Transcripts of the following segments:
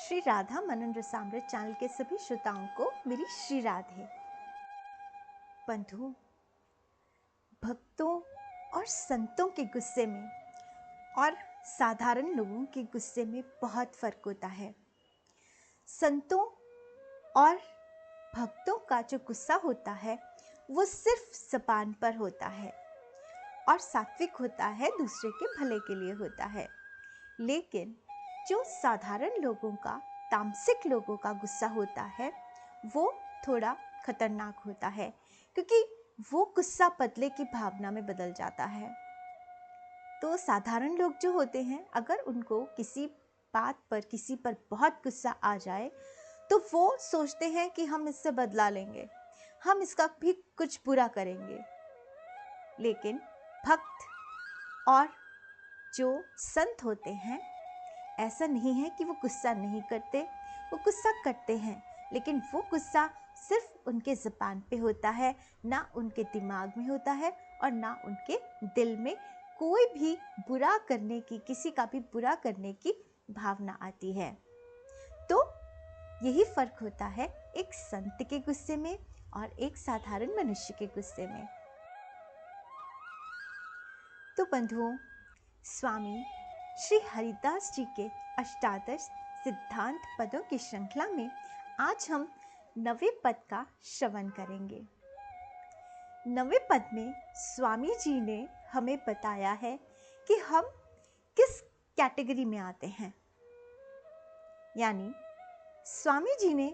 श्री राधा मनन Rasamrita channel के सभी श्रोताओं को मेरी श्री राधे। बंधु, भक्तों और संतों के गुस्से में और साधारण लोगों के गुस्से में बहुत फर्क होता है। संतों और भक्तों का जो गुस्सा होता है वो सिर्फ ज़बान पर होता है और सात्विक होता है, दूसरे के भले के लिए होता है। लेकिन जो साधारण लोगों का, तामसिक लोगों का गुस्सा होता है वो थोड़ा खतरनाक होता है, क्योंकि वो गुस्सा बदले की भावना में बदल जाता है। तो साधारण लोग जो होते हैं, अगर उनको किसी बात पर, किसी पर बहुत गुस्सा आ जाए तो वो सोचते हैं कि हम इससे बदला लेंगे, हम इसका भी कुछ बुरा करेंगे। लेकिन भक्त और जो संत होते हैं, ऐसा नहीं है कि वो गुस्सा नहीं करते, वो गुस्सा करते हैं, लेकिन वो गुस्सा सिर्फ उनके ज़बान पे होता है, ना उनके दिमाग में होता है और ना उनके दिल में कोई भी बुरा करने की, किसी का भी बुरा करने की भावना आती है। तो यही फ़र्क होता है एक संत के गुस्से में और एक साधारण मनुष्य के गुस्से में। तो बंधुओं, स्वामी श्री हरिदास जी के अष्टादश सिद्धांत पदों की श्रृंखला में आज हम 9वें पद का श्रवण करेंगे। 9वें पद में स्वामी जी ने हमें बताया है कि हम किस कैटेगरी में आते हैं। यानी स्वामी जी ने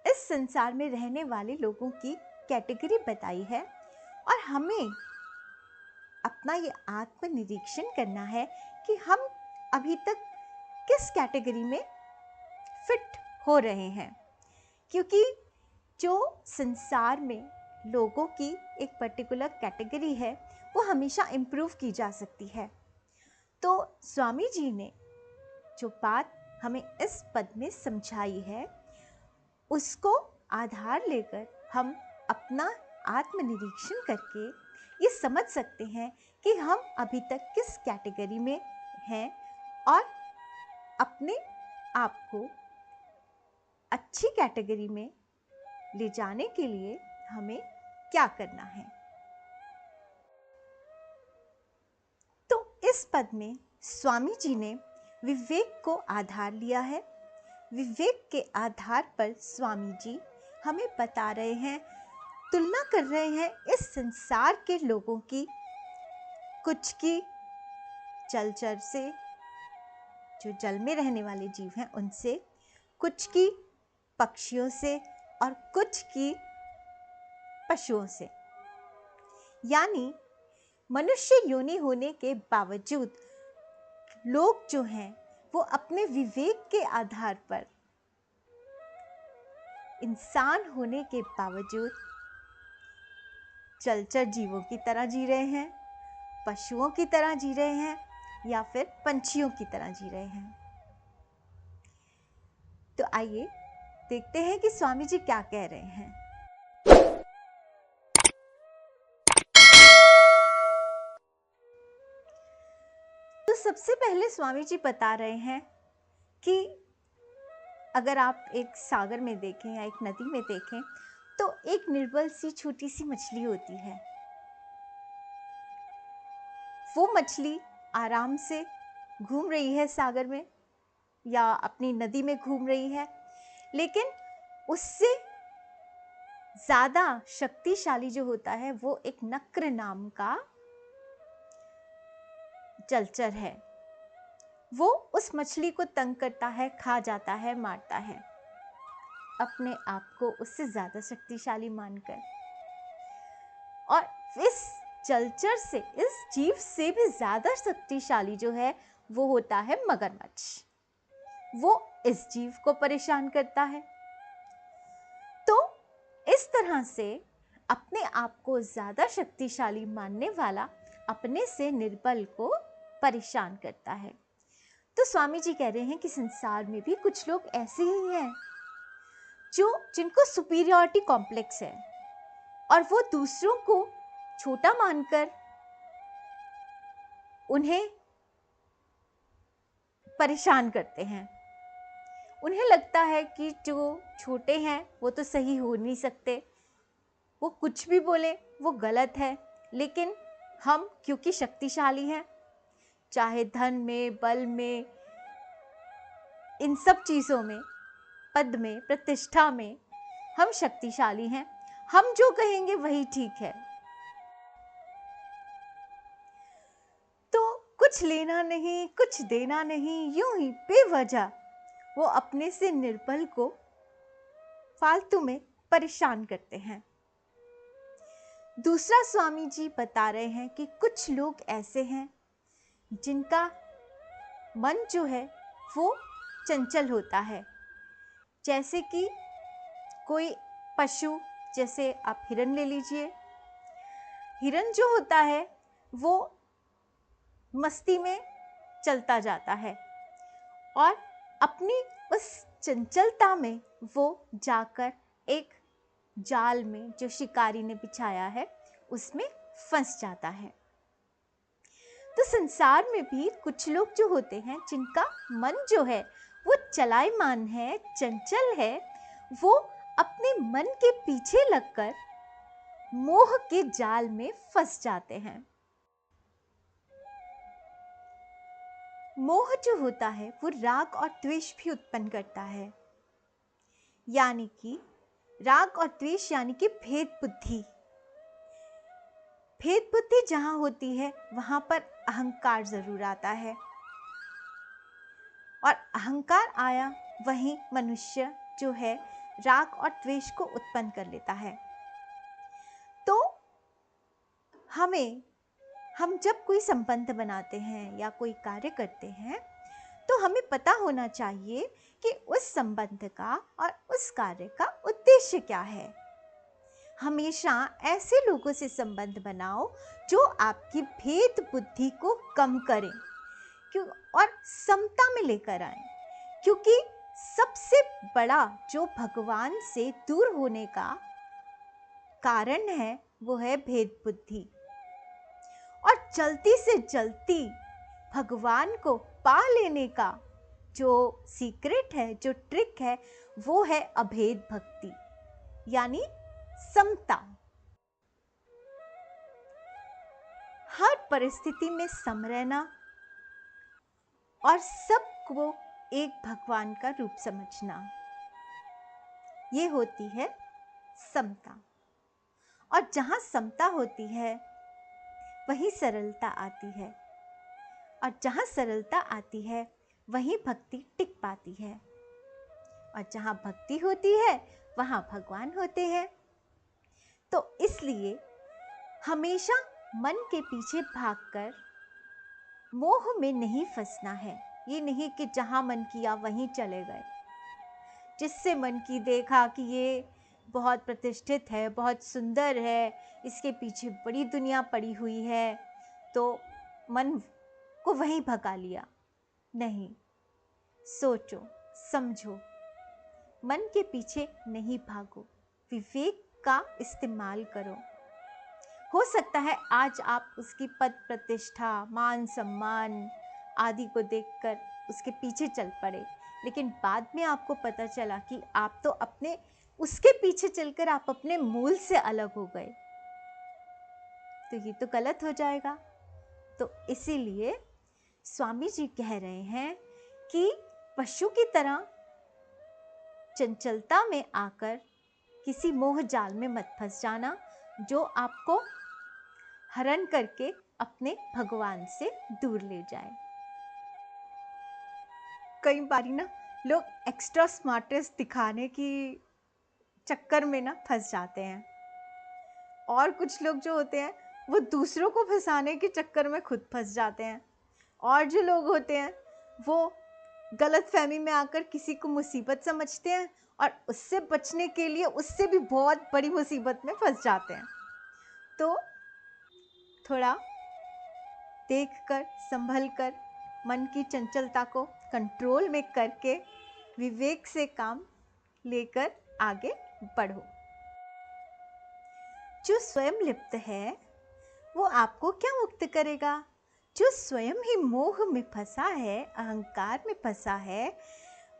इस संसार में रहने वाले लोगों की कैटेगरी बताई है और हमें अपना ये आत्मनिरीक्षण करना है कि हम अभी तक किस कैटेगरी में फिट हो रहे हैं। क्योंकि जो संसार में लोगों की एक पर्टिकुलर कैटेगरी है वो हमेशा इम्प्रूव की जा सकती है। तो स्वामी जी ने जो बात हमें इस पद में समझाई है, उसको आधार लेकर हम अपना आत्मनिरीक्षण करके ये समझ सकते हैं कि हम अभी तक किस कैटेगरी में हैं और अपने आप को अच्छी कैटेगरी में ले जाने के लिए हमें क्या करना है। तो इस पद में स्वामी जी ने विवेक को आधार लिया है। विवेक के आधार पर स्वामी जी हमें बता रहे हैं, तुलना कर रहे हैं इस संसार के लोगों की, कुछ की जलचर से, जो जल में रहने वाले जीव हैं उनसे, कुछ की पक्षियों से और कुछ की पशुओं से। यानी मनुष्य योनि होने के बावजूद लोग जो हैं वो अपने विवेक के आधार पर, इंसान होने के बावजूद जलचर जीवों की तरह जी रहे हैं, पशुओं की तरह जी रहे हैं या फिर पंछियों की तरह जी रहे हैं। तो आइए देखते हैं कि स्वामी जी क्या कह रहे हैं। तो सबसे पहले स्वामी जी बता रहे हैं कि अगर आप एक सागर में देखें या एक नदी में देखें तो एक निर्बल सी छोटी सी मछली होती है। वो मछली आराम से घूम रही है सागर में या अपनी नदी में घूम रही है, लेकिन उससे ज़्यादा शक्तिशाली जो होता है वो एक नक्र नाम का जलचर है। वो उस मछली को तंग करता है, खा जाता है, मारता है, अपने आप को उससे ज़्यादा शक्तिशाली मानकर। और इस जलचर से, इस जीव से भी ज़्यादा शक्तिशाली जो है वो होता है मगरमच्छ। वो इस जीव को परेशान करता है। तो इस तरह से अपने आप को ज़्यादा शक्तिशाली मानने वाला अपने से निर्बल को परेशान करता है। तो स्वामी जी कह रहे हैं कि संसार में भी कुछ लोग ऐसे ही हैं जिनको सुपीरियरिटी कॉम्प्लेक्स है और वो दूसरों को छोटा मानकर उन्हें परेशान करते हैं, उन्हें लगता है कि जो छोटे हैं वो तो सही हो नहीं सकते, वो कुछ भी बोले वो गलत है। लेकिन हम क्योंकि शक्तिशाली हैं, चाहे धन में, बल में, इन सब चीज़ों में, पद में, प्रतिष्ठा में हम शक्तिशाली हैं। हम जो कहेंगे वही ठीक है। तो कुछ लेना नहीं, कुछ देना नहीं, यूं ही बेवजह वो अपने से निर्बल को फालतू में परेशान करते हैं। दूसरा स्वामी जी बता रहे हैं कि कुछ लोग ऐसे हैं जिनका मन जो है वो चंचल होता है। जैसे कि कोई पशु, जैसे आप हिरन ले लीजिए। हिरन जो होता है वो मस्ती में चलता जाता है और अपनी उस चंचलता में वो जाकर एक जाल में जो शिकारी ने बिछाया है उसमें फंस जाता है। तो संसार में भी कुछ लोग जो होते हैं जिनका मन जो है वो चलायमान है, चंचल है, वो अपने मन के पीछे लगकर मोह के जाल में फंस जाते हैं। मोह जो होता है वो राग और द्वेष भी उत्पन्न करता है, यानी कि राग और द्वेष यानी कि भेद बुद्धि। भेद बुद्धि जहां होती है वहां पर अहंकार जरूर आता है, और अहंकार आया वहीं मनुष्य जो है राग और द्वेष को उत्पन्न कर लेता है। तो हम जब कोई संबंध बनाते हैं या कोई कार्य करते हैं तो हमें पता होना चाहिए कि उस संबंध का और उस कार्य का उद्देश्य क्या है। हमेशा ऐसे लोगों से संबंध बनाओ जो आपकी भेद बुद्धि को कम करें और समता में लेकर आए, क्योंकि सबसे बड़ा जो भगवान से दूर होने का कारण है वो है भेद बुद्धि। और जल्दी से जल्दी भगवान को पा लेने का जो सीक्रेट है, जो ट्रिक है, वो है अभेद भक्ति, यानी समता। हर परिस्थिति में सम रहना और सबको एक भगवान का रूप समझना, ये होती है समता। और जहां समता होती है वहीं सरलता आती है, और जहां सरलता आती है वहीं भक्ति टिक पाती है, और जहां भक्ति होती है वहां भगवान होते हैं। तो इसलिए हमेशा मन के पीछे भागकर मोह में नहीं फंसना है। ये नहीं कि जहां मन किया वहीं चले गए, जिससे मन की देखा कि ये बहुत प्रतिष्ठित है, बहुत सुंदर है, इसके पीछे बड़ी दुनिया पड़ी हुई है, तो मन को वहीं भगा लिया। नहीं, सोचो समझो, मन के पीछे नहीं भागो, विवेक का इस्तेमाल करो। हो सकता है आज आप उसकी पद प्रतिष्ठा, मान सम्मान आदि को देखकर उसके पीछे चल पड़े, लेकिन बाद में आपको पता चला कि आप तो उसके पीछे चलकर आप अपने मूल से अलग हो गए, तो ये तो गलत हो जाएगा। तो इसीलिए स्वामी जी कह रहे हैं कि पशु की तरह चंचलता में आकर किसी मोह जाल में मत फंस जाना, जो आपको हरण करके अपने भगवान से दूर ले जाए। कई बारी ना लोग एक्स्ट्रा स्मार्टनेस दिखाने की चक्कर में ना फंस जाते हैं, और कुछ लोग जो होते हैं वो दूसरों को फंसाने के चक्कर में खुद फंस जाते हैं, और जो लोग होते हैं वो गलत फहमी में आकर किसी को मुसीबत समझते हैं और उससे बचने के लिए उससे भी बहुत बड़ी मुसीबत में फंस जाते हैं। तो थोड़ा देखकर, संभल कर, मन की चंचलता को कंट्रोल में करके विवेक से काम लेकर आगे बढ़ो। जो स्वयं लिप्त है वो आपको क्या मुक्त करेगा? जो स्वयं ही मोह में फंसा है, अहंकार में फंसा है,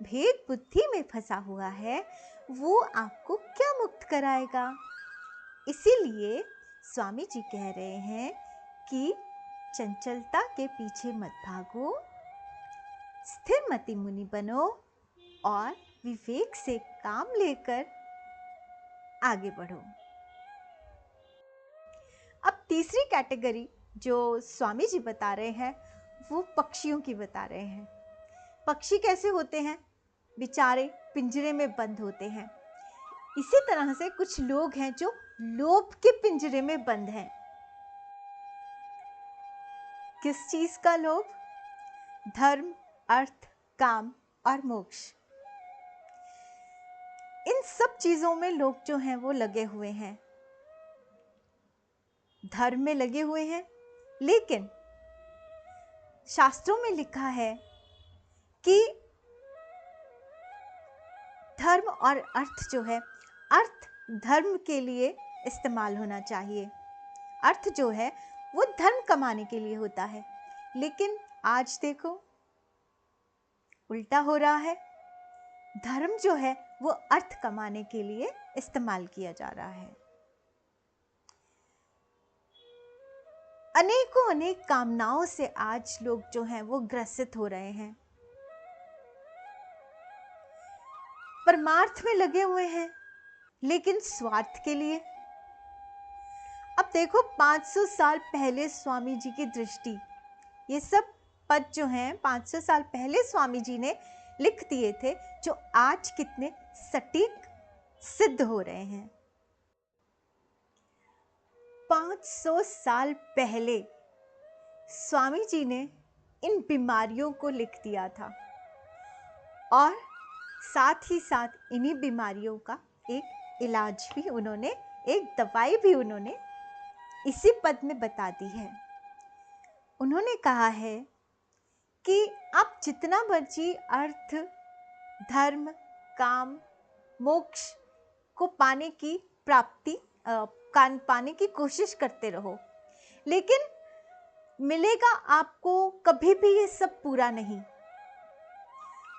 भेद बुद्धि में फंसा हुआ है वो आपको क्या मुक्त कराएगा। इसीलिए स्वामी जी कह रहे हैं कि चंचलता के पीछे मत भागो, स्थिर मति मुनि बनो और विवेक से काम लेकर आगे बढ़ो। अब तीसरी कैटेगरी जो स्वामी जी बता रहे हैं वो पक्षियों की बता रहे हैं। पक्षी कैसे होते हैं? बेचारे पिंजरे में बंद होते हैं। इसी तरह से कुछ लोग हैं जो लोभ के पिंजरे में बंद हैं। किस चीज का लोभ? धर्म, अर्थ, काम और मोक्ष। इन सब चीजों में लोग जो हैं वो लगे हुए हैं, धर्म में लगे हुए हैं। लेकिन शास्त्रों में लिखा है कि धर्म और अर्थ जो है, अर्थ धर्म के लिए इस्तेमाल होना चाहिए। अर्थ जो है वो धर्म कमाने के लिए होता है। लेकिन आज देखो उल्टा हो रहा है। धर्म जो है वो अर्थ कमाने के लिए इस्तेमाल किया जा रहा है। अनेकों अनेक कामनाओं से आज लोग जो हैं वो ग्रसित हो रहे हैं, परमार्थ में लगे हुए हैं लेकिन स्वार्थ के लिए। अब देखो 500 साल पहले स्वामी जी की दृष्टि, ये सब पद जो हैं 500 साल पहले स्वामी जी ने लिख दिए थे, जो आज कितने सटीक सिद्ध हो रहे हैं। 500 साल पहले स्वामी जी ने इन बीमारियों को लिख दिया था और साथ ही साथ इन्हीं बीमारियों का एक इलाज भी उन्होंने, एक दवाई भी उन्होंने इसी पद में बता दी है। उन्होंने कहा है कि आप जितना मर्जी अर्थ, धर्म, काम, मोक्ष को पाने की पाने की कोशिश करते रहो, लेकिन मिलेगा आपको कभी भी ये सब पूरा नहीं।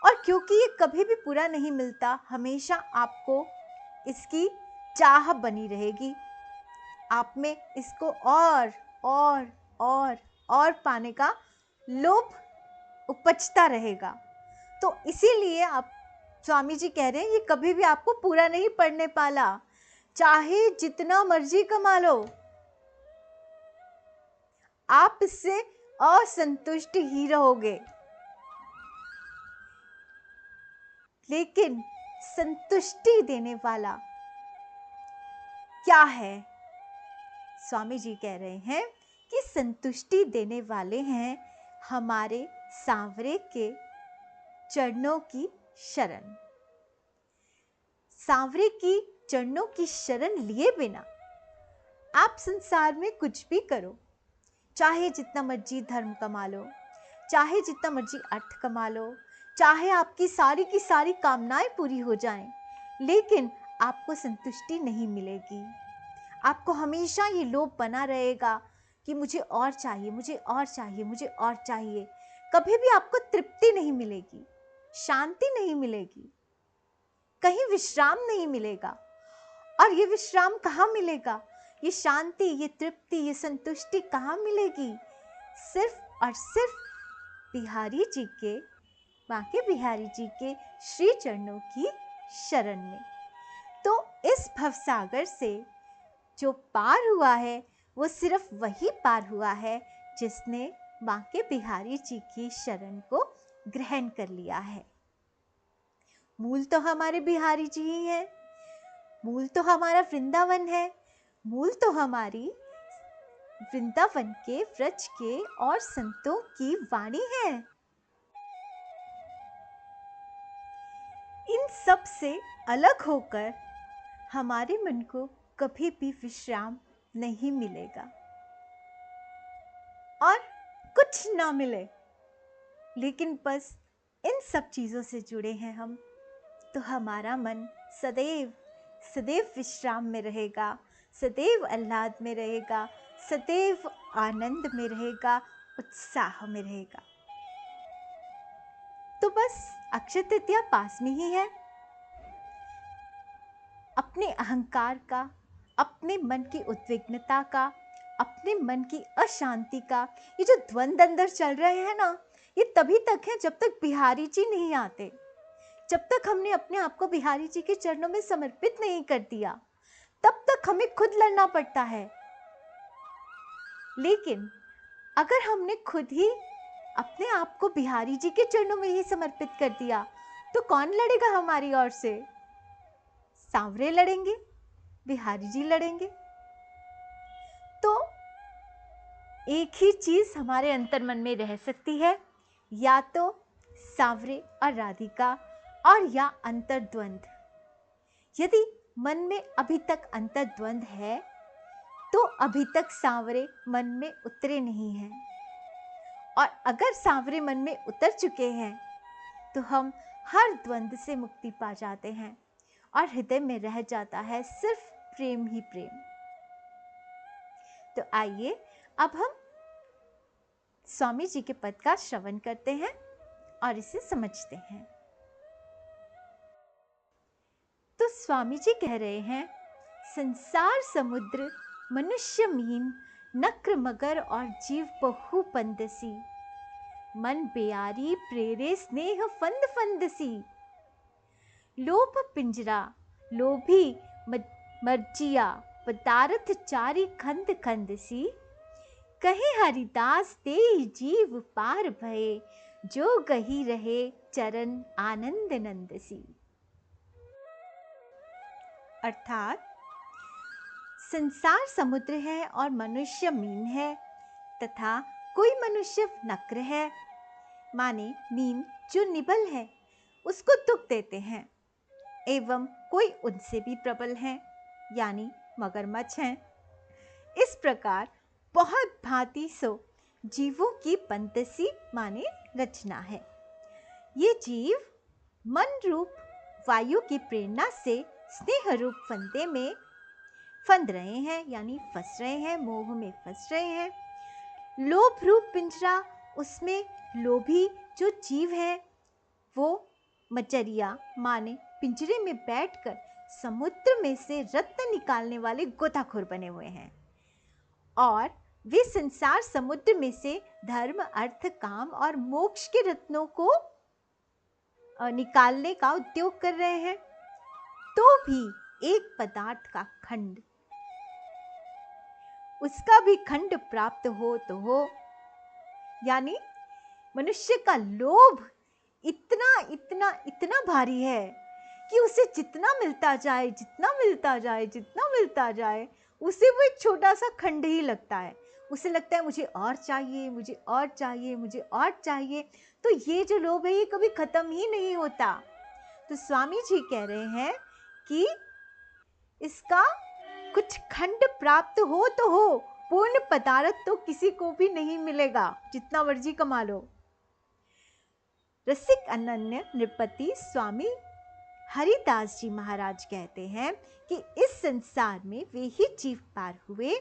और क्योंकि ये कभी भी पूरा नहीं मिलता, हमेशा आपको इसकी चाह बनी रहेगी। आप में इसको और पाने का लोभ उपजता रहेगा। तो इसीलिए आप, स्वामी जी कह रहे हैं, ये कभी भी आपको पूरा नहीं पड़ने पाला, चाहे जितना मर्जी कमा लो, आप इससे असंतुष्ट ही रहोगे। लेकिन संतुष्टि देने वाला क्या है? स्वामी जी कह रहे हैं कि संतुष्टि देने वाले हैं हमारे सांवरे के चरणों की शरण। सांवरे की चरणों की शरण लिए बिना आप संसार में कुछ भी करो, चाहे जितना मर्जी धर्म कमा लो, चाहे जितना मर्जी अर्थ कमा लो, चाहे आपकी सारी की सारी कामनाएं पूरी हो जाएं, लेकिन आपको संतुष्टि नहीं मिलेगी। आपको हमेशा ये लोभ बना रहेगा कि मुझे और चाहिए, मुझे और चाहिए, मुझे और चाहिए। कभी भी आपको तृप्ति नहीं मिलेगी, शांति नहीं मिलेगी, कहीं विश्राम नहीं मिलेगा। और ये विश्राम कहाँ मिलेगा? ये शांति, ये तृप्ति, ये संतुष्टि कहाँ मिलेगी? सिर्फ और सिर्फ बिहारी जी के, बांके बिहारी जी के श्री चरणों की शरण में। तो इस भवसागर से जो पार हुआ है वो सिर्फ वही पार हुआ है जिसने बांके बिहारी जी की शरण को ग्रहण कर लिया है। मूल तो हमारे बिहारी जी ही है, मूल तो हमारा वृंदावन है, मूल तो हमारी वृंदावन के, व्रज के और संतों की वाणी है। इन सब से अलग होकर हमारे मन को कभी भी विश्राम नहीं मिलेगा। और कुछ ना मिले, लेकिन बस इन सब चीजों से जुड़े हैं हम, तो हमारा मन सदैव सदैव विश्राम में रहेगा, सदैव आह्लाद में रहेगा, सदैव आनंद में रहेगा, उत्साह में रहेगा। तो बस अक्षय तृतीया पास में ही है। अपने अहंकार का, अपने मन की उद्विग्नता का, अपने मन की अशांति का, ये जो द्वंद अंदर चल रहे हैं ना, ये तभी तक है जब तक बिहारी जी नहीं आते, जब तक हमने अपने आप को बिहारी जी के चरणों में समर्पित नहीं कर दिया, तब तक हमें खुद लड़ना पड़ता है। लेकिन अगर हमने खुद ही अपने आप को बिहारी जी के चरणों में ही समर्पित कर दिया, तो कौन लड़ेगा हमारी ओर से? सांवरे लड़ेंगे, बिहारी जी लड़ेंगे। तो एक ही चीज हमारे अंतर्मन में रह सकती है, या तो सांवरे और राधिका, और या अंतर्द्वंद। यदि मन में अभी तक अंतर्द्वंद है, तो अभी तक सांवरे मन में उतरे नहीं हैं। और अगर सांवरे मन में उतर चुके हैं, तो हम हर द्वंद से मुक्ति पा जाते हैं और हृदय में रह जाता है सिर्फ प्रेम ही प्रेम। तो आइए अब हम स्वामी जी के पद का श्रवण करते हैं और इसे समझते हैं। तो स्वामी जी कह रहे हैं, संसार समुद्र मनुष्य मीन, नक्र मगर और जीव बहु पंदसी, मन बेयारी प्रेरे स्नेह फंद फंदसी, लोभ पिंजरा लोभी मर्जिया, पदार्थ चारी खंद खंदसी, कहे हरिदास ते जीव पार भये, जो गही रहे चरण आनंद नंदसी। अर्थात संसार समुद्र है और मनुष्य मीन है, तथा कोई मनुष्य नक्र है, माने मीन जो निबल है उसको दुख देते हैं, एवं कोई उनसे भी प्रबल है, यानी मगरमच्छ हैं। इस प्रकार बहुत भांति सो जीवों की पंतसी माने रचना है। ये जीव मन रूप वायु की प्रेरणा से स्नेह रूप फंदे में फंद रहे हैं, यानी फंस रहे हैं, मोह में फंस रहे हैं। लोभ रूप पिंजरा, उसमें लोभी जो जीव है वो मचरिया माने पिंजरे में बैठकर समुद्र में से रत्न निकालने वाले गोताखोर बने हुए हैं, और वे संसार समुद्र में से धर्म अर्थ काम और मोक्ष के रत्नों को निकालने का उद्योग कर रहे हैं। तो भी एक पदार्थ का खंड, उसका भी खंड प्राप्त हो तो हो, यानी मनुष्य का लोभ इतना इतना इतना भारी है कि उसे जितना मिलता जाए, जितना मिलता जाए, जितना मिलता जाए, उसे वो एक छोटा सा खंड ही लगता है। उसे लगता है मुझे और चाहिए, मुझे और चाहिए, मुझे और चाहिए। तो ये जो लोभ है ये कभी खत्म ही नहीं होता। तो स्वामी जी कह रहे हैं कि इसका कुछ खंड प्राप्त हो तो हो, पूर्ण पदार्थ तो किसी को भी नहीं मिलेगा, जितना मर्जी कमा लो। रसिक अनन्य नृपति स्वामी हरिदास जी महाराज कहते हैं कि इस संसार में वे ही जीव पार हुए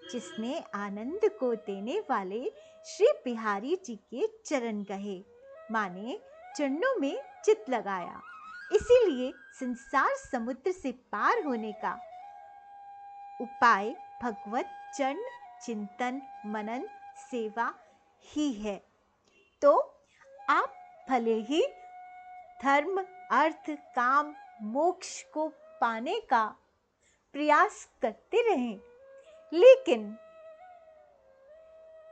जिसने आनंद को देने वाले श्री बिहारी जी के चरण गहे, माने चरणों में चित लगाया। इसीलिए संसार समुद्र से पार होने का उपाय भगवत चरण चिंतन मनन सेवा ही है। तो आप भले ही धर्म अर्थ काम मोक्ष को पाने का प्रयास करते रहें, लेकिन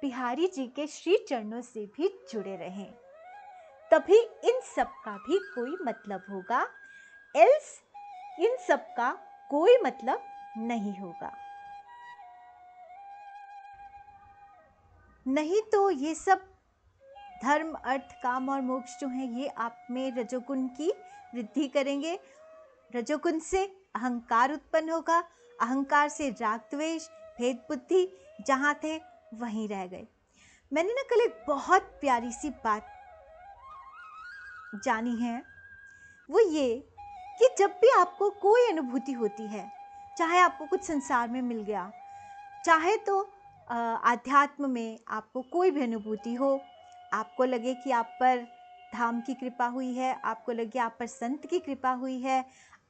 बिहारी जी के श्री चरणों से भी जुड़े रहें, तभी इन सब का भी कोई मतलब होगा, एल्स इन सब का कोई मतलब नहीं होगा। नहीं तो ये सब धर्म अर्थ काम और मोक्ष जो है ये आप में रजोगुण की वृद्धि करेंगे। रजोगुण से अहंकार उत्पन्न होगा, अहंकार से राग द्वेष भेद बुद्धि जहाँ थे वहीं रह गए। मैंने ना कल एक बहुत प्यारी सी बात जानी है, वो ये कि जब भी आपको कोई अनुभूति होती है, चाहे आपको कुछ संसार में मिल गया, चाहे तो आध्यात्म में आपको कोई भी अनुभूति हो, आपको लगे कि आप पर धाम की कृपा हुई है, आपको लगे आप पर संत की कृपा हुई है,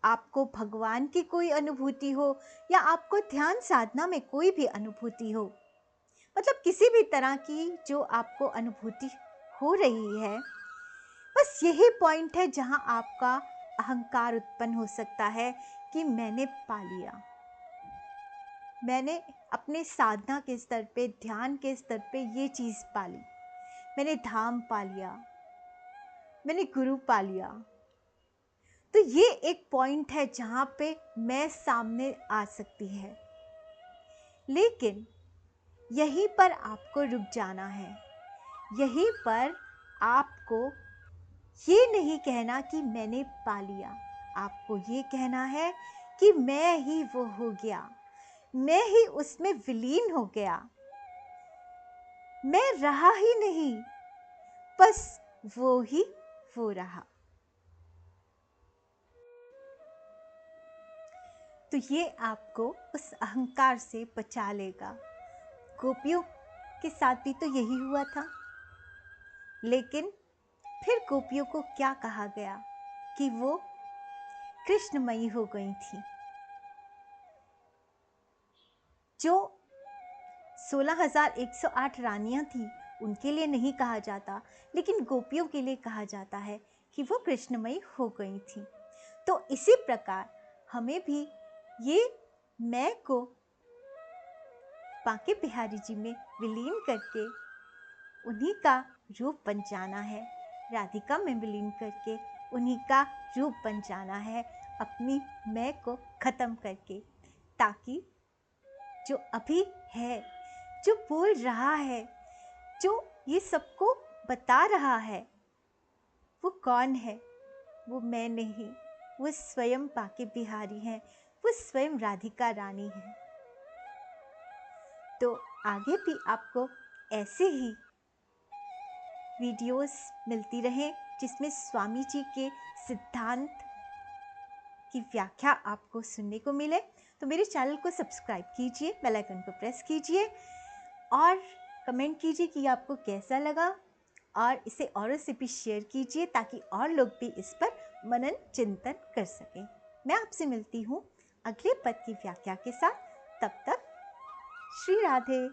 आपको भगवान की कोई अनुभूति हो, या आपको ध्यान साधना में कोई भी अनुभूति हो, मतलब किसी भी तरह की जो आपको अनुभूति हो रही है, बस यही पॉइंट है जहां आपका अहंकार उत्पन्न हो सकता है कि मैंने पा लिया, मैंने अपने साधना के स्तर पे, ध्यान के स्तर पे ये चीज़ पा ली, मैंने धाम पा लिया, मैंने गुरु पा लिया। तो ये एक पॉइंट है जहाँ पे मैं सामने आ सकती है, लेकिन यहीं पर आपको रुक जाना है। यहीं पर आपको ये नहीं कहना कि मैंने पा लिया, आपको ये कहना है कि मैं ही वो हो गया, मैं ही उसमें विलीन हो गया, मैं रहा ही नहीं, बस वो ही वो रहा। तो ये आपको उस अहंकार से बचा लेगा। गोपियों के साथ भी तो यही हुआ था, लेकिन फिर गोपियों को क्या कहा गया कि वो कृष्णमयी हो गई थी। जो 16,108 रानियां थी उनके लिए नहीं कहा जाता, लेकिन गोपियों के लिए कहा जाता है कि वो कृष्णमयी हो गई थी। तो इसी प्रकार हमें भी ये मैं को बांके बिहारी जी में विलीन करके उन्हीं का रूप बन जाना है, राधिका में विलीन करके उन्हीं का रूप बन जाना है, अपनी मैं को खत्म करके, ताकि जो अभी है, जो बोल रहा है, जो ये सबको बता रहा है, वो कौन है? वो मैं नहीं, वो स्वयं बांके बिहारी हैं, वो स्वयं राधिका रानी है। तो आगे भी आपको ऐसे ही वीडियोस मिलती रहें जिसमें स्वामी जी के सिद्धांत की व्याख्या आपको सुनने को मिले। तो मेरे चैनल को सब्सक्राइब कीजिए, बेल आइकन को प्रेस कीजिए और कमेंट कीजिए कि आपको कैसा लगा, और इसे औरों से भी शेयर कीजिए ताकि और लोग भी इस पर मनन चिंतन कर सकें। मैं आपसे मिलती हूँ अगले पद की व्याख्या के साथ। तब तक श्री राधे।